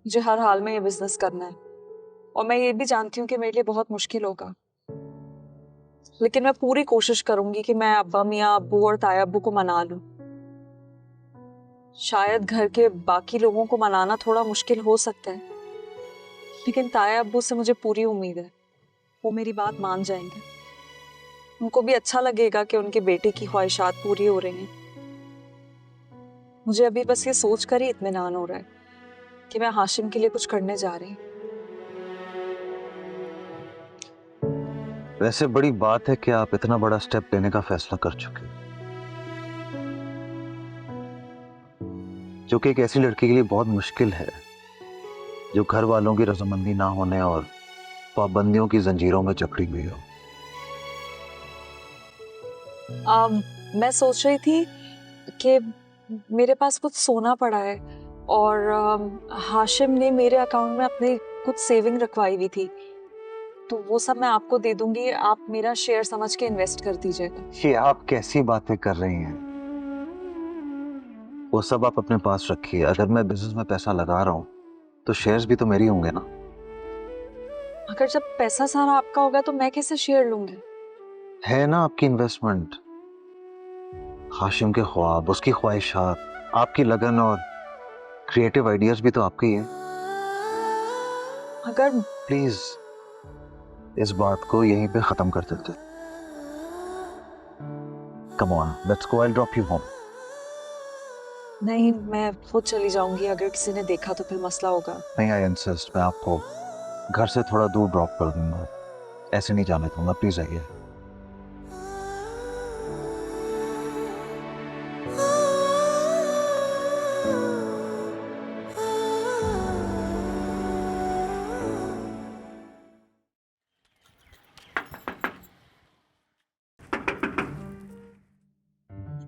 मुझे हर हाल में ये बिजनेस करना है और मैं ये भी जानती हूँ कि मेरे लिए बहुत मुश्किल होगा, लेकिन मैं पूरी कोशिश करूंगी कि मैं अब्बा मियाँ अब्बू और ताया अब्बू को मना लूं। शायद घर के बाकी लोगों को मनाना थोड़ा मुश्किल हो सकता है, लेकिन ताया अब्बू से मुझे पूरी उम्मीद है वो मेरी बात मान जाएंगे। उनको भी अच्छा लगेगा कि उनके बेटे की ख्वाहिशात पूरी हो रही हैं। मुझे अभी बस ये सोच कर ही इत्मीनान हो रहा है कि मैं हाशिम के लिए कुछ करने जा रही हूँ। वैसे बड़ी बात है कि आप इतना बड़ा स्टेप लेने का फैसला कर चुके हैं, जो कि एक ऐसी लड़की के लिए बहुत मुश्किल है जो घर वालों की रजामंदी ना होने और पाबंदियों की जंजीरों में जकड़ी हुई हो। मैं सोच रही थी कि मेरे पास कुछ सोना पड़ा है और हाशिम ने मेरे अकाउंट में अपने कुछ सेविंग रखवाई हुई थी, तो वो सब मैं आपको दे दूंगी, आप मेरा शेयर समझ के इन्वेस्ट कर दीजिएगा। ये आप कैसी बातें कर रही हैं? वो सब आप अपने पास रखिए। अगर मैं बिजनेस में पैसा लगा रहा हूं तो शेयर्स भी तो मेरी होंगे ना। अगर जब पैसा सारा आपका होगा तो मैं कैसे शेयर लूंगी? है ना आपकी इन्वेस्टमेंट, हाशिम के ख्वाब, उसकी ख्वाहिशात, आपकी लगन और क्रिएटिव आइडियाज भी तो आपके ही हैं। अगर प्लीज इस बात को यहीं पे खत्म कर देते। Come on, let's go, I will drop you home. नहीं, मैं खुद चली जाऊंगी, अगर किसी ने देखा तो फिर मसला होगा। नहीं, आई इंसिस्ट, मैं आपको घर से थोड़ा दूर ड्रॉप कर दूंगा, ऐसे नहीं जाने दूंगा, प्लीज आइए।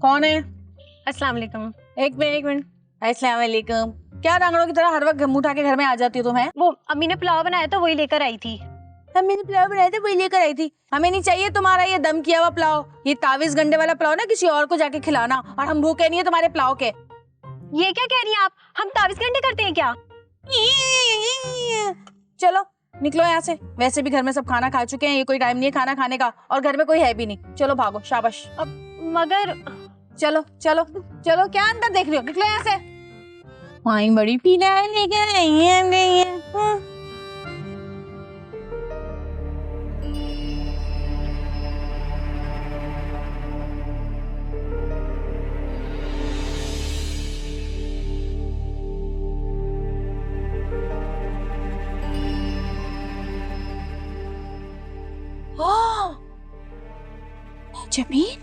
कौन है? अस्सलाम वालेकुम। एक मिनट। अस्सलाम वालेकुम। क्या रांगड़ों की तरह हर वक्त मुंह उठा के घर में आ जाती हो तुम? है वो अम्मी ने पुलाव बनाया तो वही लेकर आई थी। अम्मी ने पुलाव बनाया था वही लेकर आई थी। हमें नहीं चाहिए तुम्हारा ये दम किया हुआ पुलाव, ये तावीज गंडे वाला पुलाव ना किसी और को जाके खिलाना, और हम भूखे नहीं है तुम्हारे पुलाव के। ये क्या कह रही हैं आप? हम तावीज घंटे करते हैं क्या? चलो निकलो यहाँ से, वैसे भी घर में सब खाना खा चुके हैं, ये कोई टाइम नहीं है खाना खाने का, और घर में कोई है भी नहीं। चलो भागो, शाबाश। अब मगर चलो चलो चलो, क्या अंदर देख रही हो, निकलो यहाँ से। वाइन बड़ी पीना है लेकर आई है। जमीन,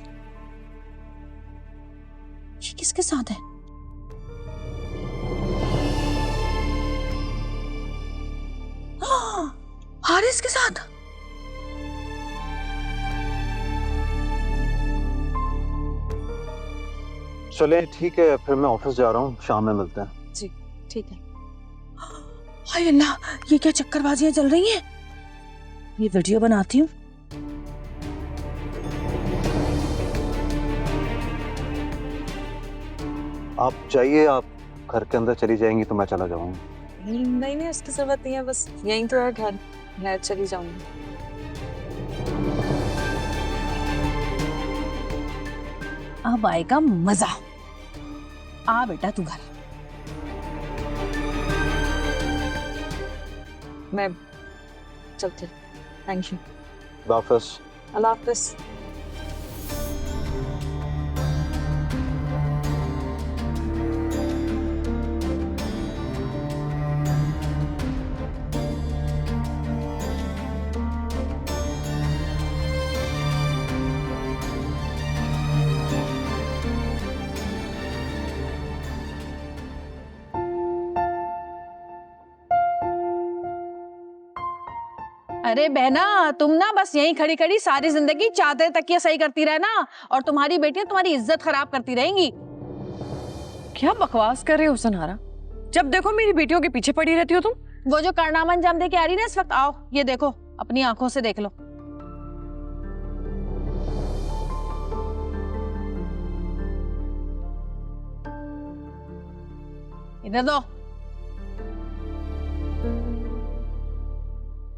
ये किसके साथ है? हारिस के साथ। चले ठीक है, फिर मैं ऑफिस जा रहा हूँ, शाम में मिलते हैं। जी ठीक है। हाय अल्लाह, ये क्या चक्करबाजियां चल रही हैं? ये वीडियो बनाती हूँ। आप जाइए, आप घर के अंदर चली जाएंगी तो मैं चला जाऊंगा। नहीं, उसकी जरूरत नहीं है, बस यहीं तो है घर, मैं चली जाऊंगी। अब आएगा मजा। आ बेटा तू घर। मैं चलती। Thank you. वापस। अल्लाह हाफिज। अरे बहना, तुम ना बस यहीं खड़ी खड़ी सारी जिंदगी चादर तकिया सही करती रहना, और तुम्हारी बेटियां तुम्हारी इज्जत खराब करती रहेंगी। क्या बकवास कर रहे हो सनहारा? जब देखो मेरी बेटियों के पीछे पड़ी रहती हो तुम। वो जो कारनामा अंजाम दे के आ रही ना इस वक्त, आओ ये देखो, अपनी आंखों से देख लो। इधर दो।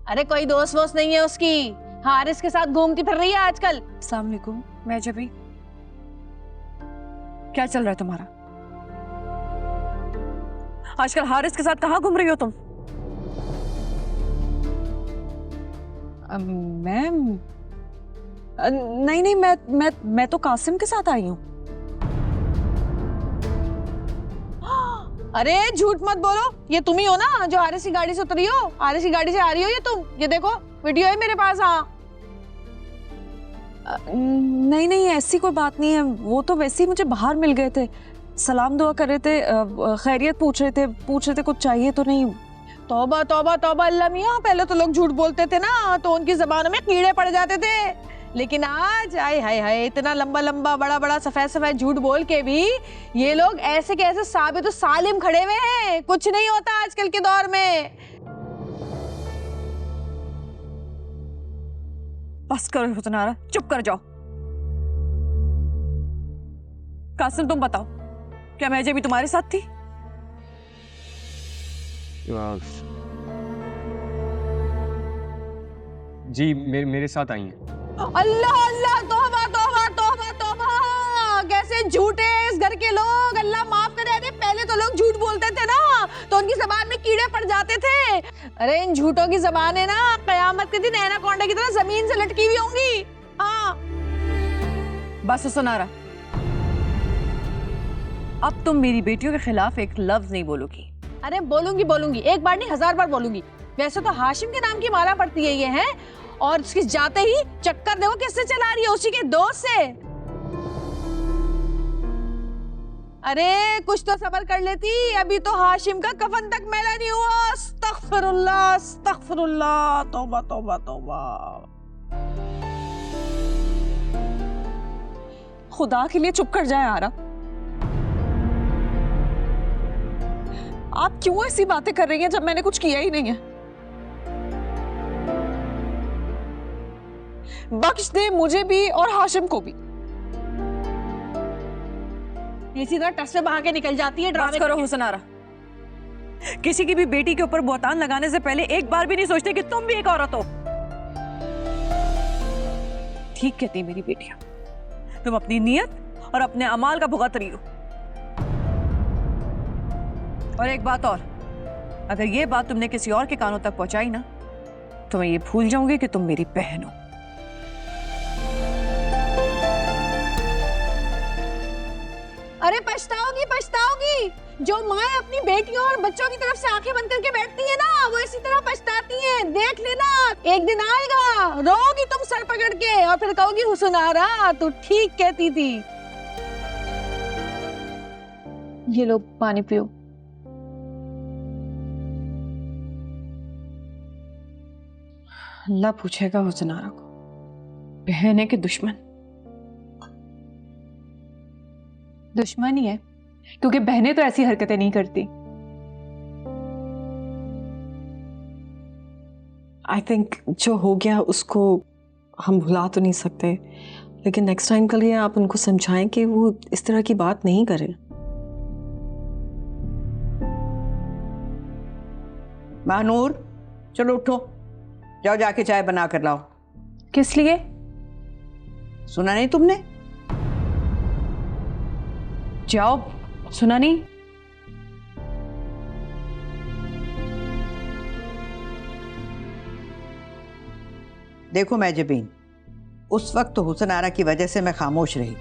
अरे कोई दोस्त वोस्त नहीं है उसकी, हारिस के साथ घूमती फिर रही है आजकल। अस्सलाम वालेकुम। मैं जब भी क्या चल रहा है तुम्हारा? आजकल हारिस के साथ कहाँ घूम रही हो तुम? नहीं नहीं, मैं तो कासिम के साथ आई हूँ। अरे झूठ मत बोलो, ये तुम ही हो ना जो हारिस की गाड़ी से उतरी हो? हारिस की गाड़ी से आ रही हो ये तुम? ये देखो वीडियो है मेरे पास। हाँ नहीं नहीं, ऐसी कोई बात नहीं है। वो तो वैसे ही मुझे बाहर मिल गए थे, सलाम दुआ कर रहे थे, खैरियत पूछ रहे थे कुछ चाहिए तो नहीं। तौबा तौबा तौबा अल्लाह मियां, पहले तो लोग झूठ बोलते थे ना तो उनकी जबानों में कीड़े पड़ जाते थे, लेकिन आज आए हाय हाय इतना लंबा लंबा बड़ा बड़ा सफेद सफेद झूठ बोल के भी ये लोग ऐसे के ऐसे साबित तो सालिम खड़े हुए हैं। कुछ नहीं होता आजकल के दौर में। बस करो हुसनारा, चुप कर जाओ। कासिम तुम बताओ, क्या मैं भी तुम्हारे साथ थी? जी मेरे साथ आई हैं। अल्लाह अल्लाह, तौबा तौबा तौबा तौबा, कैसे झूठे इस घर के लोग, अल्लाह माफ करे। अरे पहले तो लोग झूठ बोलते थे ना तो उनकी जबान में कीड़े पड़ जाते थे। अरे इन झूठों की जबानें ना कयामत के दिन एनाकोंडा की तरह जमीन से लटकी हुई होंगी। हाँ बस हुसनारा, अब तुम मेरी बेटियों के खिलाफ एक लफ्ज नहीं बोलोगी। अरे बोलूंगी बोलूंगी, एक बार नहीं 1000 बार बोलूंगी। वैसे तो हाशिम के नाम की माला पड़ती है ये है, और उसकी जाते ही चक्कर देखो किससे चला रही है, उसी के दोस्त से। अरे कुछ तो सब्र कर लेती, अभी तो हाशिम का कफन तक मैला नहीं हुआ। अस्तगफिरुल्लाह अस्तगफिरुल्लाह, तौबा तौबा तौबा। खुदा के लिए चुप कर जाए आरा। आप क्यों ऐसी बातें कर रही हैं जब मैंने कुछ किया ही नहीं है? बख्श दे मुझे भी और हाशिम को भी। इसी तरह टस में बहा के निकल जाती है बस ड्रामे करो करके। हुसनारा, किसी की भी बेटी के ऊपर बोहतान लगाने से पहले एक बार भी नहीं सोचते कि तुम भी एक औरत हो। ठीक कहती है मेरी बेटियां, तुम अपनी नियत और अपने अमाल का भुगत रही हो। और एक बात और, अगर ये बात तुमने किसी और के कानों तक पहुंचाई ना तो मैं ये भूल जाऊंगी कि तुम मेरी बहन हो। अरे पछताओगी पछताओगी, जो माँ अपनी बेटियों और बच्चों की तरफ से आंखें बंद करके बैठती है ना वो इसी तरह पछताती है। देख लेना, एक दिन आएगा रोगी तुम सर पकड़ के और फिर कहोगी हुसनारा तू ठीक कहती थी। ये लो पानी पियो। अल्लाह पूछेगा हुसनारा को, बहन है कि दुश्मन? दुश्मन ही है, क्योंकि बहनें तो ऐसी हरकतें नहीं करती। आई थिंक जो हो गया उसको हम भुला तो नहीं सकते, लेकिन नेक्स्ट टाइम के लिए आप उनको समझाएं कि वो इस तरह की बात नहीं करें। महानूर चलो उठो, जाओ जाके चाय बना कर लाओ। किस लिए? सुना नहीं तुमने? जाओ, सुना नहीं? देखो मैजबीन, उस वक्त तो हुसनारा की वजह से मैं खामोश रही,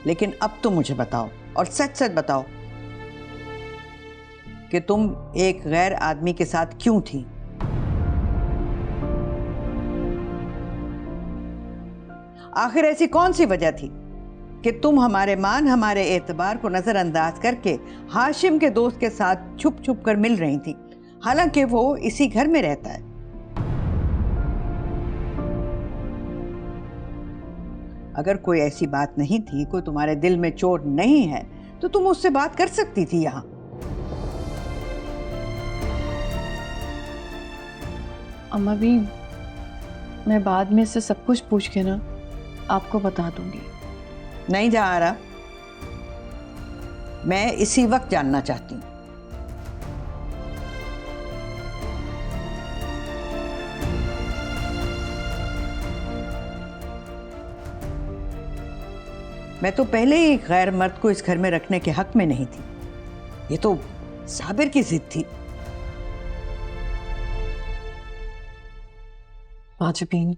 लेकिन अब तुम मुझे बताओ और सच सच बताओ कि तुम एक गैर आदमी के साथ क्यों थी? आखिर ऐसी कौन सी वजह थी कि तुम हमारे मान हमारे एतबार को नजरअंदाज करके हाशिम के दोस्त के साथ छुप छुप कर मिल रही थी, हालांकि वो इसी घर में रहता है। अगर कोई ऐसी बात नहीं थी, कोई तुम्हारे दिल में चोट नहीं है, तो तुम उससे बात कर सकती थी। यहाँ अम्मा भी, मैं बाद में से सब कुछ पूछ के ना आपको बता दूंगी। नहीं जा रहा, मैं इसी वक्त जानना चाहती हूँ। मैं तो पहले ही गैर मर्द को इस घर में रखने के हक में नहीं थी। ये तो साबिर की जिद थी। माजबीन,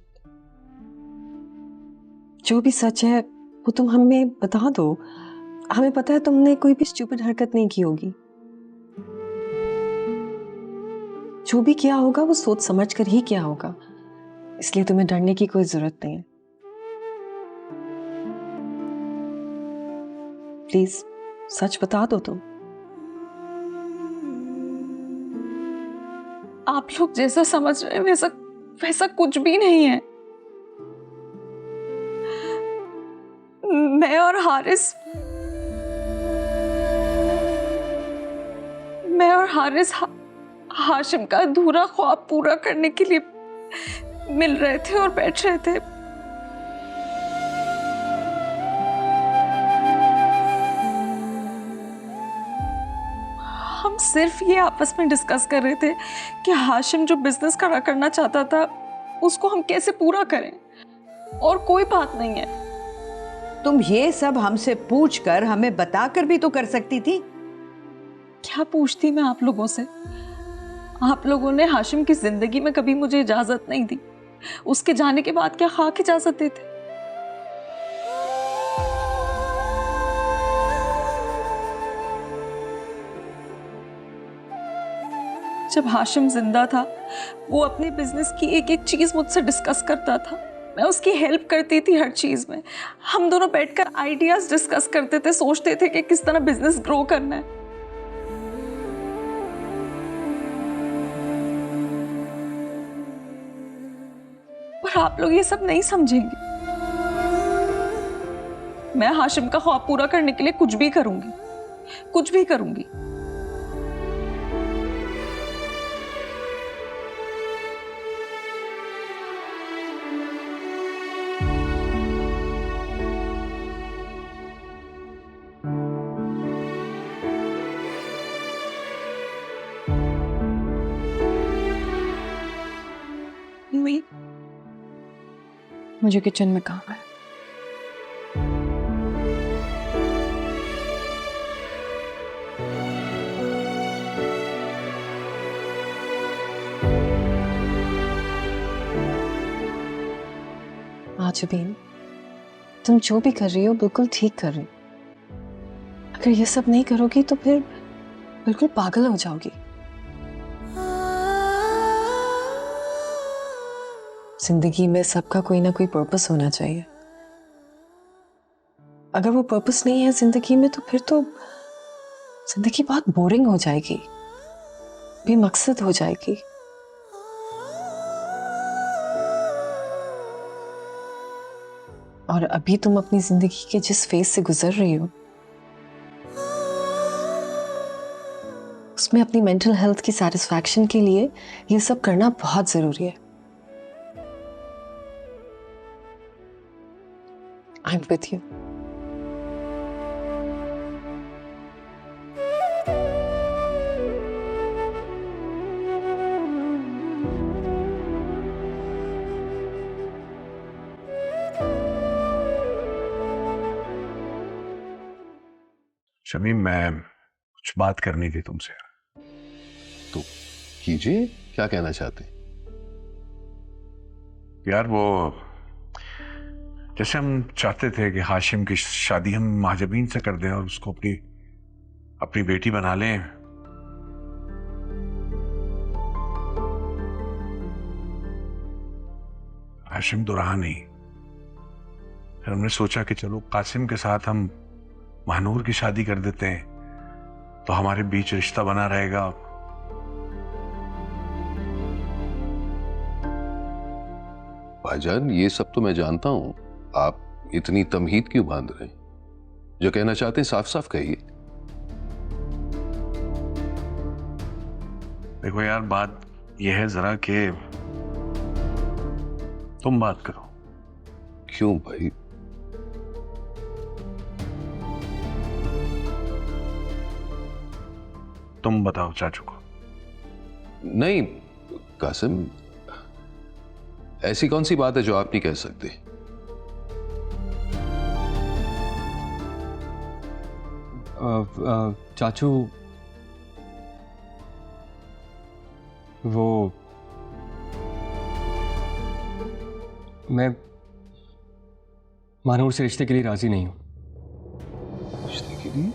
जो भी सच है वो तुम हमें बता दो। हमें पता है तुमने कोई भी स्टूपिड हरकत नहीं की होगी। जो भी किया होगा वो सोच समझ कर ही किया होगा, इसलिए तुम्हें डरने की कोई जरूरत नहीं है। प्लीज सच बता दो तुम। आप लोग जैसा समझ रहे हैं वैसा वैसा कुछ भी नहीं है। मैं और हारिस हाशिम का अधूरा ख्वाब पूरा करने के लिए मिल रहे थे और बैठ रहे थे। हम सिर्फ ये आपस में डिस्कस कर रहे थे कि हाशिम जो बिजनेस खड़ा करना चाहता था उसको हम कैसे पूरा करें, और कोई बात नहीं है। तुम ये सब हमसे पूछकर हमें बताकर भी तो कर सकती थी। क्या पूछती मैं आप लोगों से? आप लोगों ने हाशिम की जिंदगी में कभी मुझे इजाजत नहीं दी, उसके जाने के बाद क्या खाक इजाजत देते? जब हाशिम जिंदा था वो अपने बिजनेस की एक एक चीज मुझसे डिस्कस करता था, मैं उसकी हेल्प करती थी हर चीज में। हम दोनों बैठकर आइडियाज डिस्कस करते थे, सोचते थे कि किस तरह बिजनेस ग्रो करना है। पर आप लोग ये सब नहीं समझेंगे। मैं हाशिम का ख्वाब पूरा करने के लिए कुछ भी करूंगी, कुछ भी करूंगी। मुझे किचन में काम है। माजबीन, तुम जो भी कर रही हो बिल्कुल ठीक कर रही हो। अगर ये सब नहीं करोगी तो फिर बिल्कुल पागल हो जाओगी। जिंदगी में सबका कोई ना कोई पर्पस होना चाहिए। अगर वो पर्पस नहीं है जिंदगी में तो फिर तो जिंदगी बहुत बोरिंग हो जाएगी, बेमकसद हो जाएगी। और अभी तुम अपनी जिंदगी के जिस फेज से गुजर रही हो उसमें अपनी मेंटल हेल्थ की सेटिस्फैक्शन के लिए ये सब करना बहुत जरूरी है। I'm with you. शमीम, मैं कुछ बात करनी थी तुमसे। तो कीजिए, क्या कहना चाहते हैं? यार वो जैसे हम चाहते थे कि हाशिम की शादी हम माजबीन से कर दें और उसको अपनी बेटी बना लें, हाशिम तो रहा नहीं। फिर हमने सोचा कि चलो कासिम के साथ हम महानूर की शादी कर देते हैं तो हमारे बीच रिश्ता बना रहेगा। भाईजान, ये सब तो मैं जानता हूं, आप इतनी तमहीद क्यों बांध रहे हैं? जो कहना चाहते हैं साफ साफ कहिए। देखो यार, बात यह है जरा कि तुम बात करो। क्यों भाई? तुम बताओ चाचू को। नहीं कासिम, ऐसी कौन सी बात है जो आप नहीं कह सकते? चाचू वो मैं महानूर से रिश्ते के लिए राजी नहीं हूं। रिश्ते के लिए?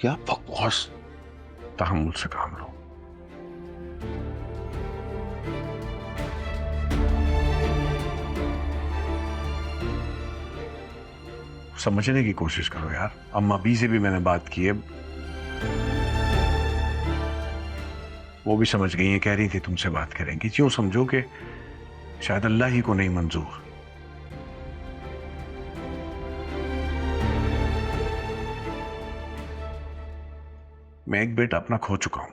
क्या बकवास। तहम्मुल से काम लो। समझने की कोशिश करो यार। अम्मा बी से भी मैंने बात की है, वो भी समझ गई है, कह रही थी तुमसे बात करेंगी। क्यों समझो कि शायद अल्लाह ही को नहीं मंजूर। मैं एक बेटा अपना खो चुका हूं,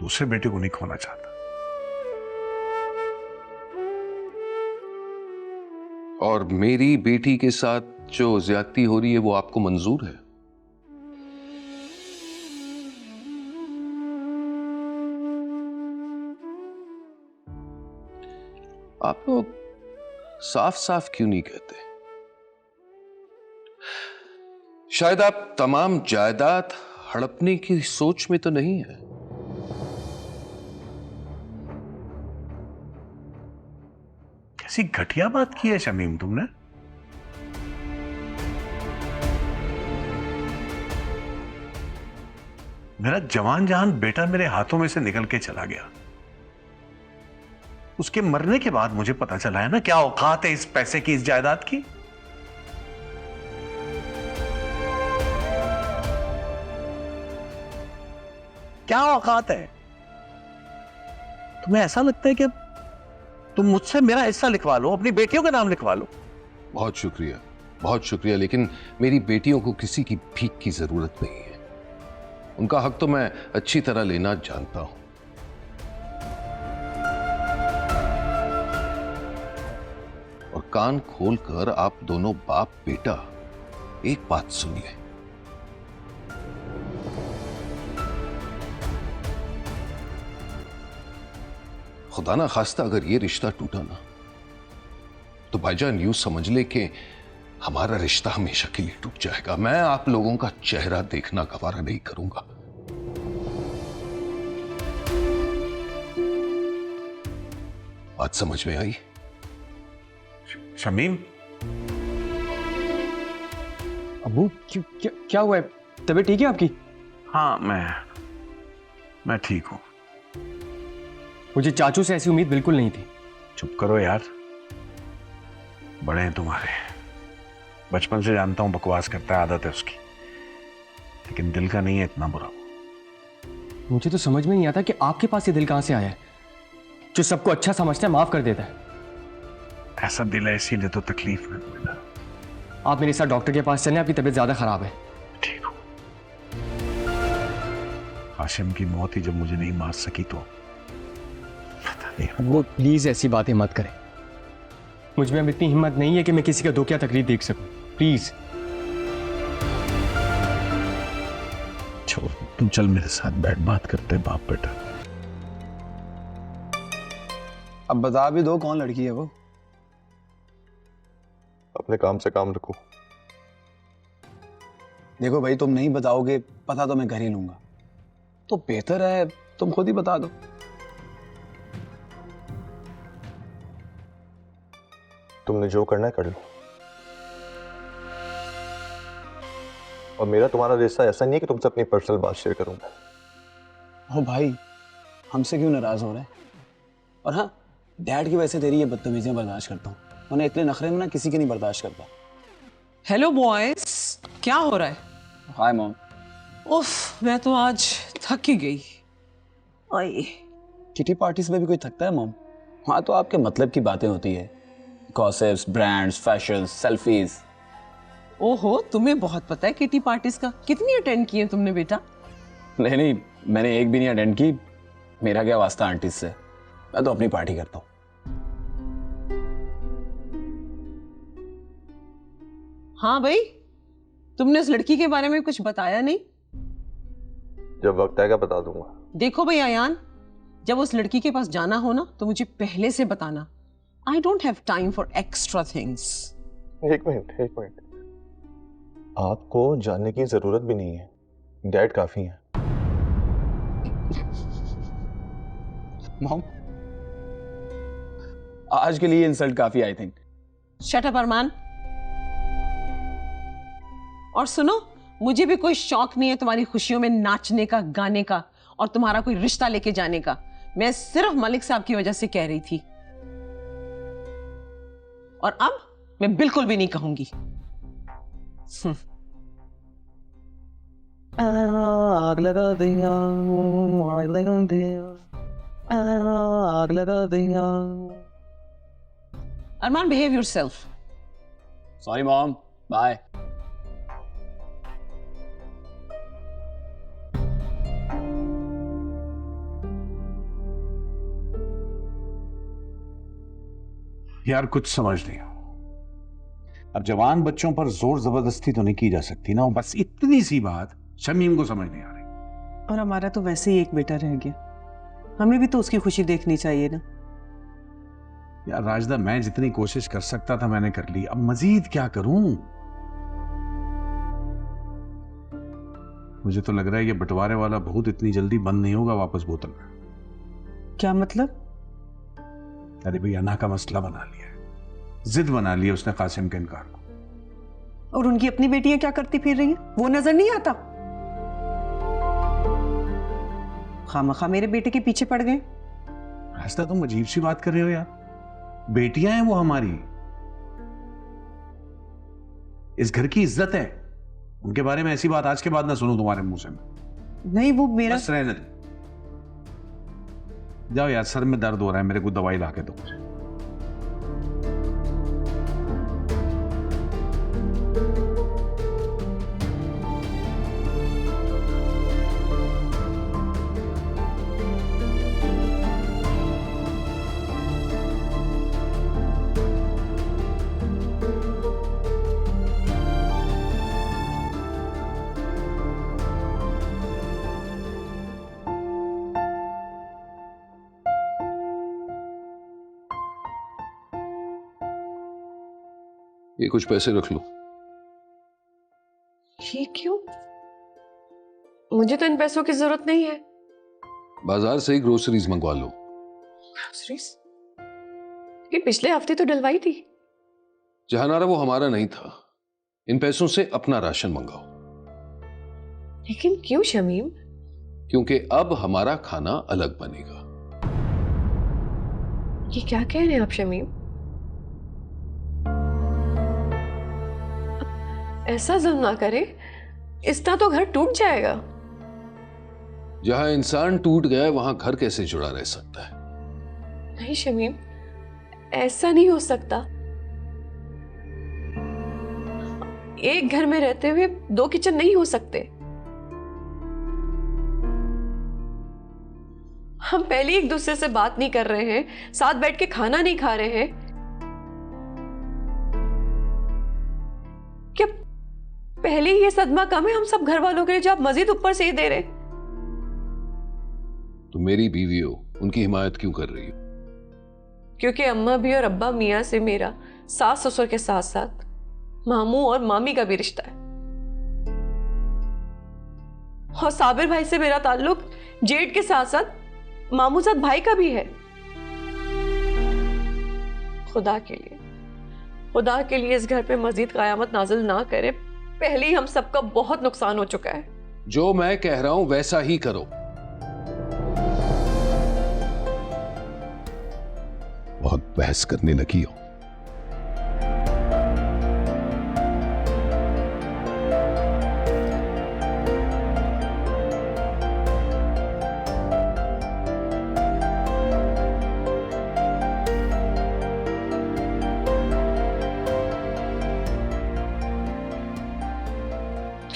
दूसरे बेटे को नहीं खोना चाहता। और मेरी बेटी के साथ जो ज्यादती हो रही है वो आपको मंजूर है? आप लोग साफ साफ क्यों नहीं कहते? शायद आप तमाम जायदाद हड़पने की सोच में तो नहीं है? कैसी घटिया बात की है शमीम तुमने। मेरा जवान जहान बेटा मेरे हाथों में से निकल के चला गया। उसके मरने के बाद मुझे पता चला है ना क्या औकात है इस पैसे की, इस जायदाद की। क्या औकात है? तुम्हें ऐसा लगता है कि तुम मुझसे मेरा हिस्सा लिखवा लो, अपनी बेटियों के नाम लिखवा लो। बहुत शुक्रिया, लेकिन मेरी बेटियों को किसी की भीख की जरूरत नहीं है। उनका हक तो मैं अच्छी तरह लेना जानता हूं। और कान खोलकर आप दोनों बाप बेटा एक बात सुनिए। खुदा ना खास्ता अगर ये रिश्ता टूटा ना, तो भाईजान यूं समझ ले कि हमारा रिश्ता हमेशा के लिए टूट जाएगा। मैं आप लोगों का चेहरा देखना गवारा नहीं करूंगा। बात समझ में आई? शमीम, अबू क्या हुआ है? तबीयत ठीक है आपकी? हाँ, मैं ठीक हूं। मुझे चाचू से ऐसी उम्मीद बिल्कुल नहीं थी। चुप करो यार, बड़े हैं तुम्हारे। बचपन से जानता हूं बकवास करता है, आदत है उसकी, लेकिन दिल का नहीं है इतना बुरा। मुझे तो समझ में नहीं आता कि आपके पास ये दिल कहां से आया है, जो सबको अच्छा समझता है, माफ कर देता है। ऐसा दिल है इसीलिए तो तकलीफ में मिला। आप मेरे साथ डॉक्टर के पास चलें, आपकी तबीयत ज्यादा खराब है। ठीक हूं। हाशिम की मौत ही जब मुझे नहीं मार सकी तो वो प्लीज ऐसी बातें मत करें। मुझ में अब इतनी हिम्मत नहीं है कि मैं किसी का दुख या तकलीफ देख सकूं। प्लीज छोड़, तुम चल मेरे साथ बैठ, बात करते हैं बाप बेटा। अब बता भी दो कौन लड़की है वो। अपने काम से काम रखो। देखो भाई, तुम नहीं बताओगे, पता तो मैं कर ही लूंगा, तो बेहतर है तुम खुद ही बता दो। तुमने जो करना है कर लो। और मेरा तुम्हारा रिश्ता ऐसा नहीं है कि तुमसे अपनी पर्सनल बात शेयर करूंगा। ओ भाई, हमसे क्यों नाराज हो रहा है? और हाँ, डैड की वजह से तेरी ये बदतमीजियां बर्दाश्त करता हूँ, उन्हें इतने नखरे में ना किसी के नहीं बर्दाश्त करता। हेलो बॉयज, क्या हो रहा है? Hi mom. उफ, मैं तो आज थक ही गई। ओए, किटी पार्टीज में भी कोई थकता है मॉम? हाँ, तो आपके मतलब की बातें होती है, गॉसिप्स, ब्रांड्स, फैशन, सेल्फीज। ओहो, तुम्हें बहुत पता है किटी पार्टीज का। कितनी अटेंड की है तुमने बेटा? नहीं, मैंने एक भी नहीं अटेंड की। मेरा क्या वास्ता आंटीज से, मैं तो अपनी पार्टी करता हूँ। हाँ भाई, तुमने उस लड़की के बारे में कुछ बताया नहीं? जब वक्त आएगा बता दूंगा। देखो भाई आयान, जब उस लड़की के पास जाना हो ना तो मुझे पहले से बताना। I don't have time for extra things. एक मिनट। आपको जानने की जरूरत भी नहीं है, डैड काफी है। मॉम, आज के लिए इंसल्ट काफी, आई थिंक। शट अप अरमान। और सुनो, मुझे भी कोई शौक नहीं है तुम्हारी खुशियों में नाचने का, गाने का, और तुम्हारा कोई रिश्ता लेके जाने का। मैं सिर्फ मलिक साहब की वजह से कह रही थी, और अब मैं बिल्कुल भी नहीं कहूंगी। आग लगा दिया, आग लगा दिया, आग लगा दिया। Arman, behave yourself. Sorry mom, bye. यार कुछ समझ नहीं। अब जवान बच्चों पर जोर जबरदस्ती तो नहीं की जा सकती ना, बस इतनी सी बात शमीम को समझ नहीं आ रही। और हमारा तो वैसे ही एक बेटा रह गया, हमें भी तो उसकी खुशी देखनी चाहिए ना। यार राजदा, मैं जितनी कोशिश कर सकता था मैंने कर ली, अब मजीद क्या करूं? मुझे तो लग रहा है ये बंटवारे वाला भूत इतनी जल्दी बंद नहीं होगा वापस बोतल में। क्या मतलब? अरे भाई, अना का मसला बना लिया है, जिद बना लिया उसने कासिम के इनकार को। और उनकी अपनी बेटियां क्या करती फिर रही हैं? वो नजर नहीं आता? खामखा मेरे बेटे के पीछे पड़ गए। रास्ता, तुम अजीब सी बात कर रहे हो यार। बेटियां हैं वो हमारी, इस घर की इज्जत है। उनके बारे में ऐसी बात आज के बाद ना सुनो तुम्हारे मुंह से। नहीं, वो मेरा बस रहने दो। जाओ यार, सर में दर्द हो रहा है, मेरे को दवाई ला के दो। ये कुछ पैसे रख लो। ये क्यों? मुझे तो इन पैसों की जरूरत नहीं है। बाजार से ही ग्रोसरीज मंगवा लो। ग्रोसरीज? ये पिछले हफ्ते तो डलवाई थी। जहानारा, वो हमारा नहीं था। इन पैसों से अपना राशन मंगाओ। लेकिन क्यों शमीम? क्योंकि अब हमारा खाना अलग बनेगा। ये क्या कह रहे हैं आप शमीम? ऐसा जुल्म ना करें, इसका तो घर टूट जाएगा। जहां इंसान टूट गया है वहां घर कैसे जुड़ा रह सकता है? नहीं शमीम, ऐसा नहीं हो सकता। एक घर में रहते हुए दो किचन नहीं हो सकते। हम पहले एक दूसरे से बात नहीं कर रहे हैं, साथ बैठ के खाना नहीं खा रहे हैं। क्या पहले ही ये सदमा कम है हम सब घर वालों के लिए, जो आप मजीद ऊपर से ही दे रहे? तो मेरी बीवी हो, उनकी हिमायत क्यों कर रही हो? क्योंकि अम्मा भी और अब्बा मियाँ से मेरा सास ससुर के साथ साथ मामू और मामी का भी रिश्ता है, और साबिर भाई से मेरा ताल्लुक जेठ के साथ साथ मामू साथ भाई का भी है। खुदा के लिए इस घर पे मजीद कयामत नाजिल ना करे। पहले ही हम सबका बहुत नुकसान हो चुका है। जो मैं कह रहा हूं वैसा ही करो। बहुत बहस करने लगी हो।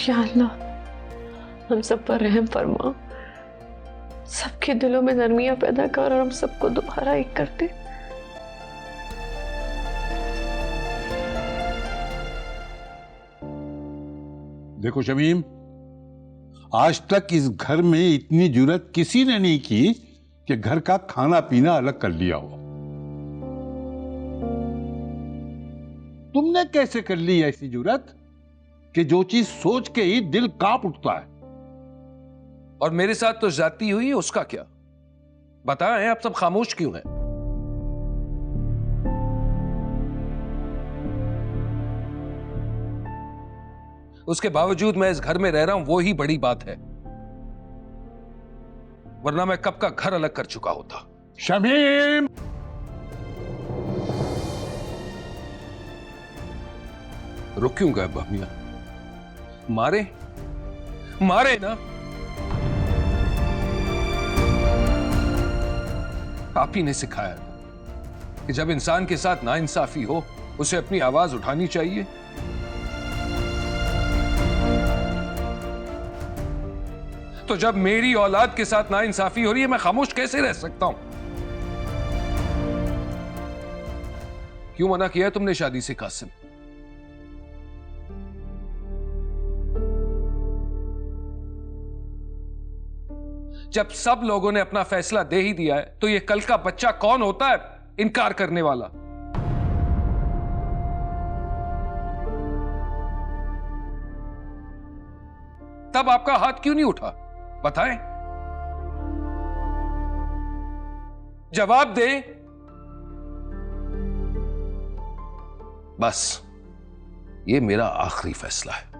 या अल्लाह, हम सब पर रहम फरमा, सबके दिलों में नरमियां पैदा कर और हम सबको दोबारा एक कर दे। देखो शमीम, आज तक इस घर में इतनी जुर्रत किसी ने नहीं की कि घर का खाना पीना अलग कर लिया हो। तुमने कैसे कर ली ऐसी जुर्रत? कि जो चीज सोच के ही दिल कांप उठता है। और मेरे साथ तो जाती हुई, उसका क्या? बताएं, आप सब खामोश क्यों हैं? उसके बावजूद मैं इस घर में रह रहा हूं, वो ही बड़ी बात है, वरना मैं कब का घर अलग कर चुका होता। शमीम, रुक क्यों गए बहमिया? मारे मारे ना? आप ही ने सिखाया था कि जब इंसान के साथ नाइंसाफी हो उसे अपनी आवाज उठानी चाहिए। तो जब मेरी औलाद के साथ नाइंसाफी हो रही है, मैं खामोश कैसे रह सकता हूं? क्यों मना किया तुमने शादी से कासिम? जब सब लोगों ने अपना फैसला दे ही दिया है, तो ये कल का बच्चा कौन होता है इनकार करने वाला? तब आपका हाथ क्यों नहीं उठा? बताएं, जवाब दें। बस ये मेरा आखिरी फैसला है।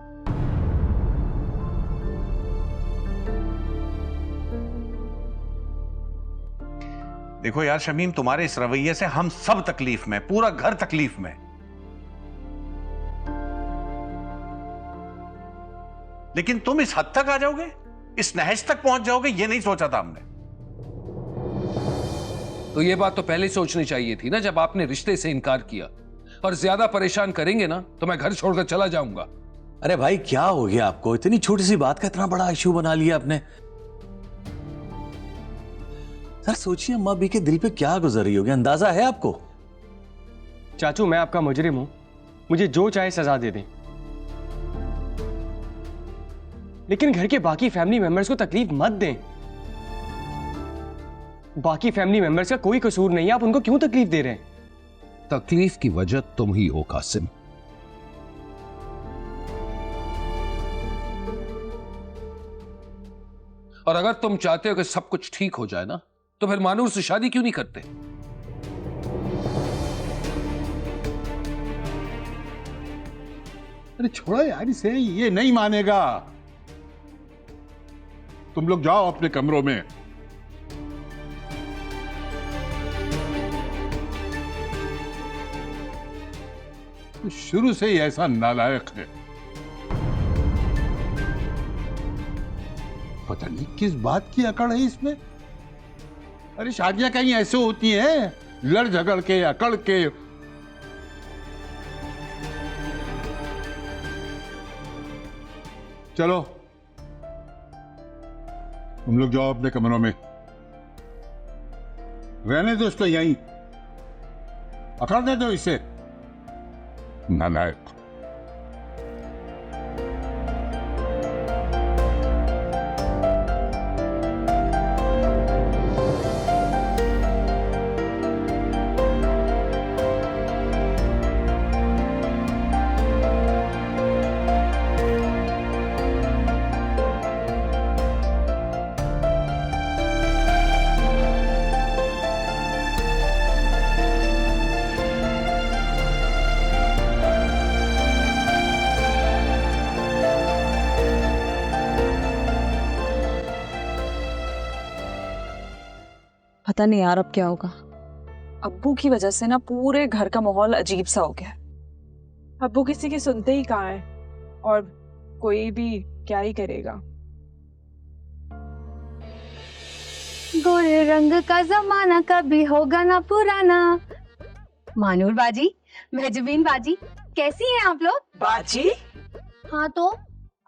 देखो यार शमीम, तुम्हारे इस रवैये से हम सब तकलीफ में, पूरा घर तकलीफ में। लेकिन तुम इस हद तक आ जाओगे, इस नहज तक पहुंच जाओगे, ये नहीं सोचा था हमने। तो ये बात तो पहले सोचनी चाहिए थी ना, जब आपने रिश्ते से इनकार किया। और ज्यादा परेशान करेंगे ना तो मैं घर छोड़कर चला जाऊंगा। अरे भाई क्या हो गया आपको? इतनी छोटी सी बात का इतना बड़ा इश्यू बना लिया आपने। सर सोचिए अम्मा बी के दिल पे क्या गुजर रही होगी, अंदाजा है आपको? चाचू मैं आपका मुजरिम हूं, मुझे जो चाहे सजा दे दें, लेकिन घर के बाकी फैमिली मेंबर्स को तकलीफ मत दें। बाकी फैमिली मेंबर्स का कोई कसूर नहीं है, आप उनको क्यों तकलीफ दे रहे हैं? तकलीफ की वजह तुम ही हो कासिम। और अगर तुम चाहते हो कि सब कुछ ठीक हो जाए ना, तो फिर मानूर से शादी क्यों नहीं करते? अरे छोड़ो यार इसे, ये नहीं मानेगा। तुम लोग जाओ अपने कमरों में। शुरू से ही ऐसा नालायक है, पता नहीं किस बात की अकड़ है इसमें। अरे शादियां कहीं ऐसे होती हैं, लड़ झगड़ के अकड़ के। चलो तुम लोग जाओ अपने कमरों में, रहने दो इसको यहीं, अकड़ने दो इसे, नालायक। पता नहीं यार अब क्या होगा। अब्बू की वजह से ना पूरे घर का माहौल अजीब सा हो गया। अब्बू किसी की सुनते ही कहाँ है, और कोई भी क्या ही करेगा। गोरे रंग का जमाना कभी होगा ना पुराना। मानूर बाजी, मेहजबीन बाजी, कैसी हैं आप लोग? बाजी? हाँ तो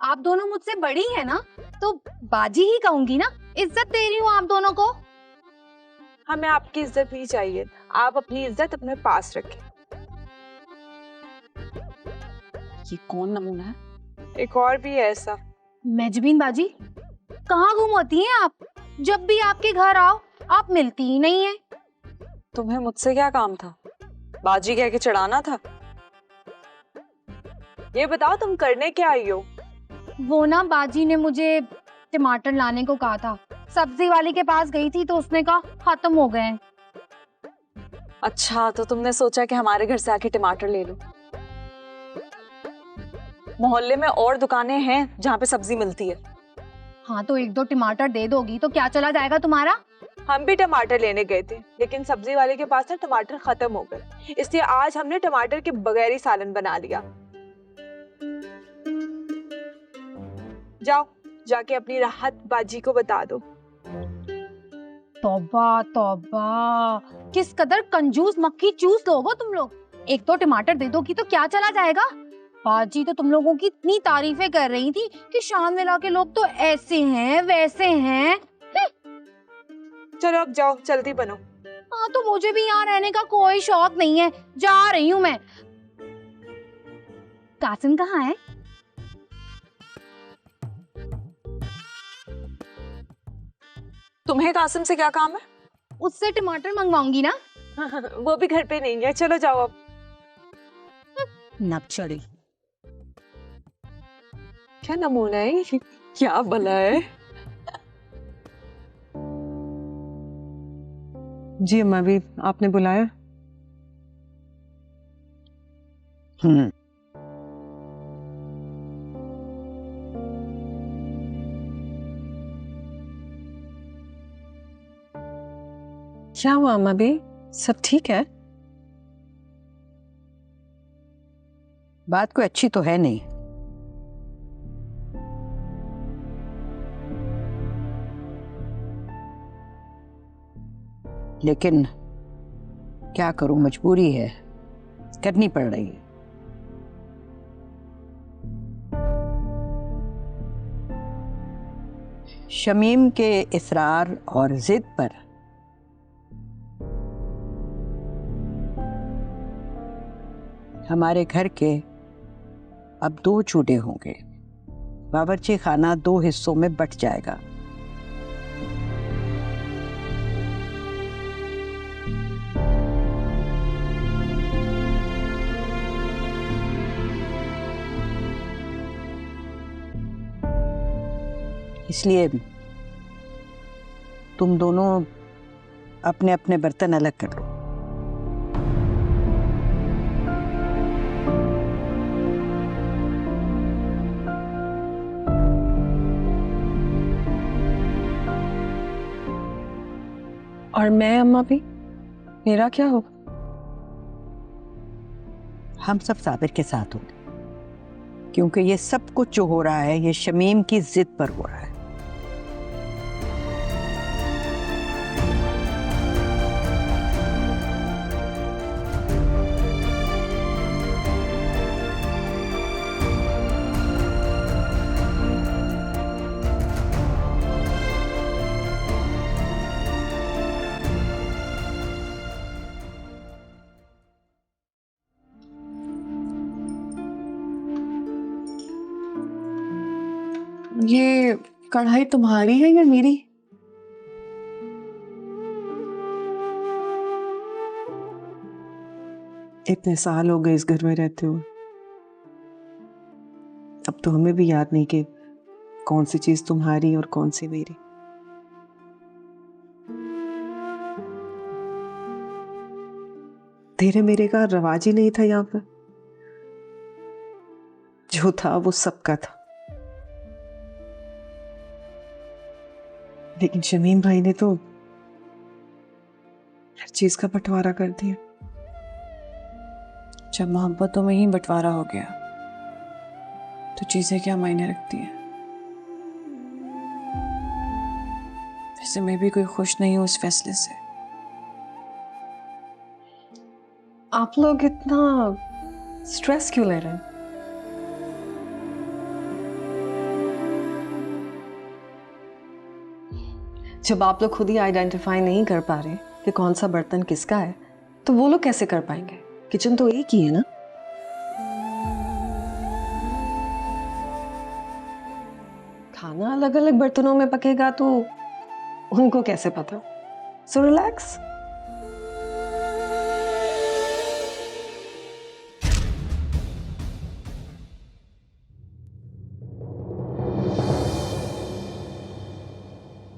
आप दोनों मुझसे बड़ी हैं ना, तो बाजी ही कहूंगी ना, इज्जत दे रही हूँ आप दोनों को। हमें आपकी इज्जत नहीं चाहिए, आप अपनी इज्जत अपने पास रखें। ये कौन नमूना है? एक और भी है ऐसा। मेहजबीन बाजी, कहाँ गुम होती हैं आप? जब भी आपके घर आओ आप मिलती ही नहीं है। तुम्हें मुझसे क्या काम था? बाजी कह के चढ़ाना था? ये बताओ तुम करने क्या आई हो? वो ना बाजी ने मुझे टमाटर लाने को कहा था, सब्जी वाली के पास गई थी तो उसने कहा खत्म हो गए हैं। अच्छा, तो तुमने सोचा कि हमारे घर से आके टमाटर ले लो। मोहल्ले में और दुकानें हैं जहाँ पे सब्जी मिलती है। हाँ तो 1-2 टमाटर दे दोगी तो क्या चला जाएगा तुम्हारा? हम भी टमाटर लेने गए थे, लेकिन सब्जी वाले के पास ना टमाटर खत्म हो गए, इसलिए आज हमने टमाटर के बगैर ही सालन बना लिया। जाओ, जाके अपनी राहत बाजी को बता दो। तौबा तौबा, किस कदर कंजूस मक्खी चूस लोग हो तुम लोग। 1-2 टमाटर दे दोगी तो क्या चला जाएगा? बाजी तो तुम लोगों की इतनी तारीफें कर रही थी कि शानविला के लोग तो ऐसे हैं वैसे हैं। चलो अब जाओ, जल्दी बनो। हाँ तो मुझे भी यहाँ रहने का कोई शौक नहीं है, जा रही हूँ मैं। कासिम कहाँ है? तुम्हें कासिम से क्या काम है? उससे टमाटर मंगवाऊंगी ना। वो भी घर पे नहीं है, चलो जाओ अब। नपचड़ी। क्या नमूना है, क्या भला है। जी अम्मा भी आपने बुलाया? क्या हुआ अम्मा भी, सब ठीक है? बात कोई अच्छी तो है नहीं। लेकिन क्या करूं, मजबूरी है, करनी पड़ रही है। शमीम के इसरार और जिद पर हमारे घर के अब 2 चूल्हे होंगे। बावर्ची खाना 2 हिस्सों में बंट जाएगा। इसलिए तुम दोनों अपने अपने बर्तन अलग कर लो। और मैं अम्मा भी, मेरा क्या होगा? हम सब साबिर के साथ होंगे, क्योंकि ये सब कुछ जो हो रहा है ये शमीम की जिद पर हो रहा है। ये कढ़ाई तुम्हारी है या मेरी? इतने साल हो गए इस घर में रहते हुए, अब तो हमें भी याद नहीं कि कौन सी चीज तुम्हारी और कौन सी मेरी। तेरे मेरे का रवाज ही नहीं था यहाँ पर, जो था वो सबका था। लेकिन शमीम भाई ने तो हर चीज का बंटवारा कर दिया। जब मोहब्बतों में ही बंटवारा हो गया तो चीजें क्या मायने रखती हैं। वैसे मैं भी कोई खुश नहीं हूं इस फैसले से। आप लोग इतना स्ट्रेस क्यों ले रहे हैं? जब आप लोग खुद ही आइडेंटिफाई नहीं कर पा रहे कि कौन सा बर्तन किसका है, तो वो लोग कैसे कर पाएंगे? किचन तो एक ही है ना। खाना अलग अलग बर्तनों में पकेगा तो उनको कैसे पता? So relax.